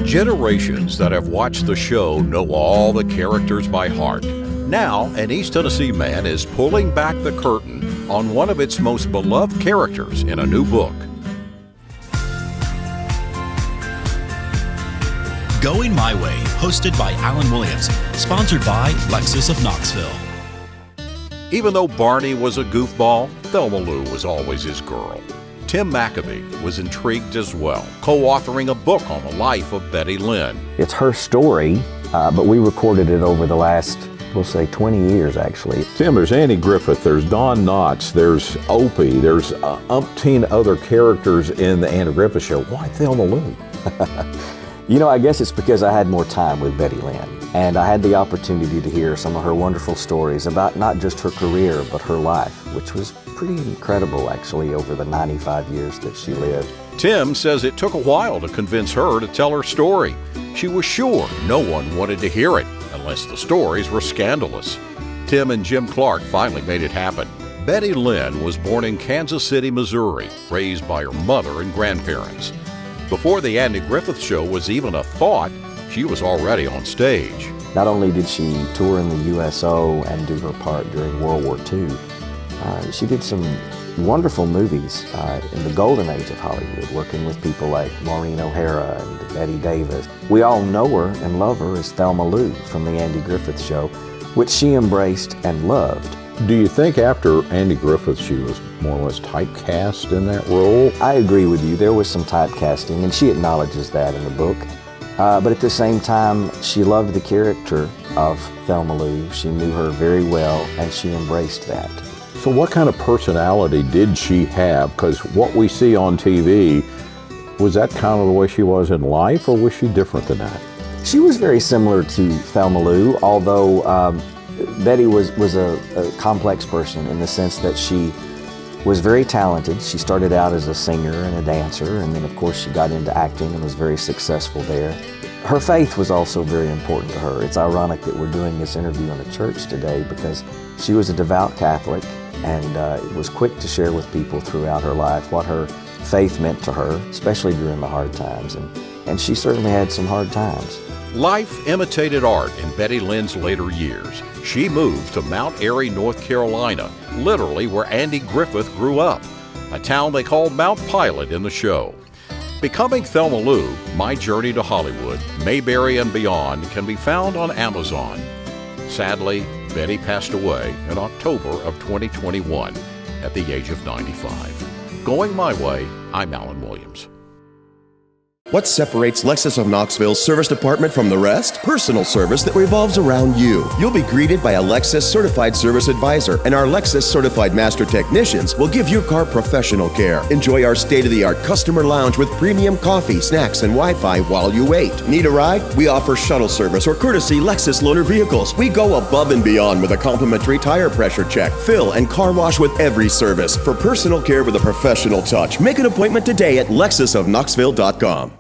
Generations that have watched the show know all the characters by heart. Now, an East Tennessee man is pulling back the curtain on one of its most beloved characters in a new book. Going My Way, hosted by Alan Williams, sponsored by Lexus of Knoxville. Even though Barney was a goofball, Thelma Lou was always his girl. Tim McAbee was intrigued as well, co-authoring a book on the life of Betty Lynn. It's her story, but we recorded it over the last, we'll say, 20 years, actually. Tim, there's Andy Griffith, there's Don Knotts, there's Opie, there's umpteen other characters in the Andy Griffith Show. Why Thelma Lou? You know, I guess it's because I had more time with Betty Lynn, and I had the opportunity to hear some of her wonderful stories about not just her career, but her life, which was pretty incredible, actually, over the 95 years that she lived. Tim says it took a while to convince her to tell her story. She was sure no one wanted to hear it, unless the stories were scandalous. Tim and Jim Clark finally made it happen. Betty Lynn was born in Kansas City, Missouri, raised by her mother and grandparents. Before the Andy Griffith Show was even a thought, she was already on stage. Not only did she tour in the USO and do her part during World War II, she did some wonderful movies in the golden age of Hollywood, working with people like Maureen O'Hara and Betty Davis. We all know her and love her as Thelma Lou from the Andy Griffith Show, which she embraced and loved. Do you think after Andy Griffith she was more or less typecast in that role? I agree with you. There was some typecasting, and she acknowledges that in the book. But at the same time, she loved the character of Thelma Lou. She knew her very well, and she embraced that. So what kind of personality did she have? Because what we see on TV, was that kind of the way she was in life, or was she different than that? She was very similar to Thelma Lou, although Betty was a complex person in the sense that she was very talented. She started out as a singer and a dancer, and then of course she got into acting and was very successful there. Her faith was also very important to her. It's ironic that we're doing this interview in a church today because she was a devout Catholic and was quick to share with people throughout her life what her faith meant to her, especially during the hard times, and she certainly had some hard times. Life imitated art in Betty Lynn's later years. She moved to Mount Airy, North Carolina, literally where Andy Griffith grew up, a town they called Mount Pilot in the show. Becoming Thelma Lou, My Journey to Hollywood, Mayberry and Beyond can be found on Amazon. Sadly, Betty passed away in October of 2021 at the age of 95. Going My Way, I'm Alan Williams. What separates Lexus of Knoxville's service department from the rest? Personal service that revolves around you. You'll be greeted by a Lexus Certified Service Advisor, and our Lexus Certified Master Technicians will give your car professional care. Enjoy our state-of-the-art customer lounge with premium coffee, snacks, and Wi-Fi while you wait. Need a ride? We offer shuttle service or courtesy Lexus loaner vehicles. We go above and beyond with a complimentary tire pressure check, fill, and car wash with every service. For personal care with a professional touch, make an appointment today at lexusofknoxville.com.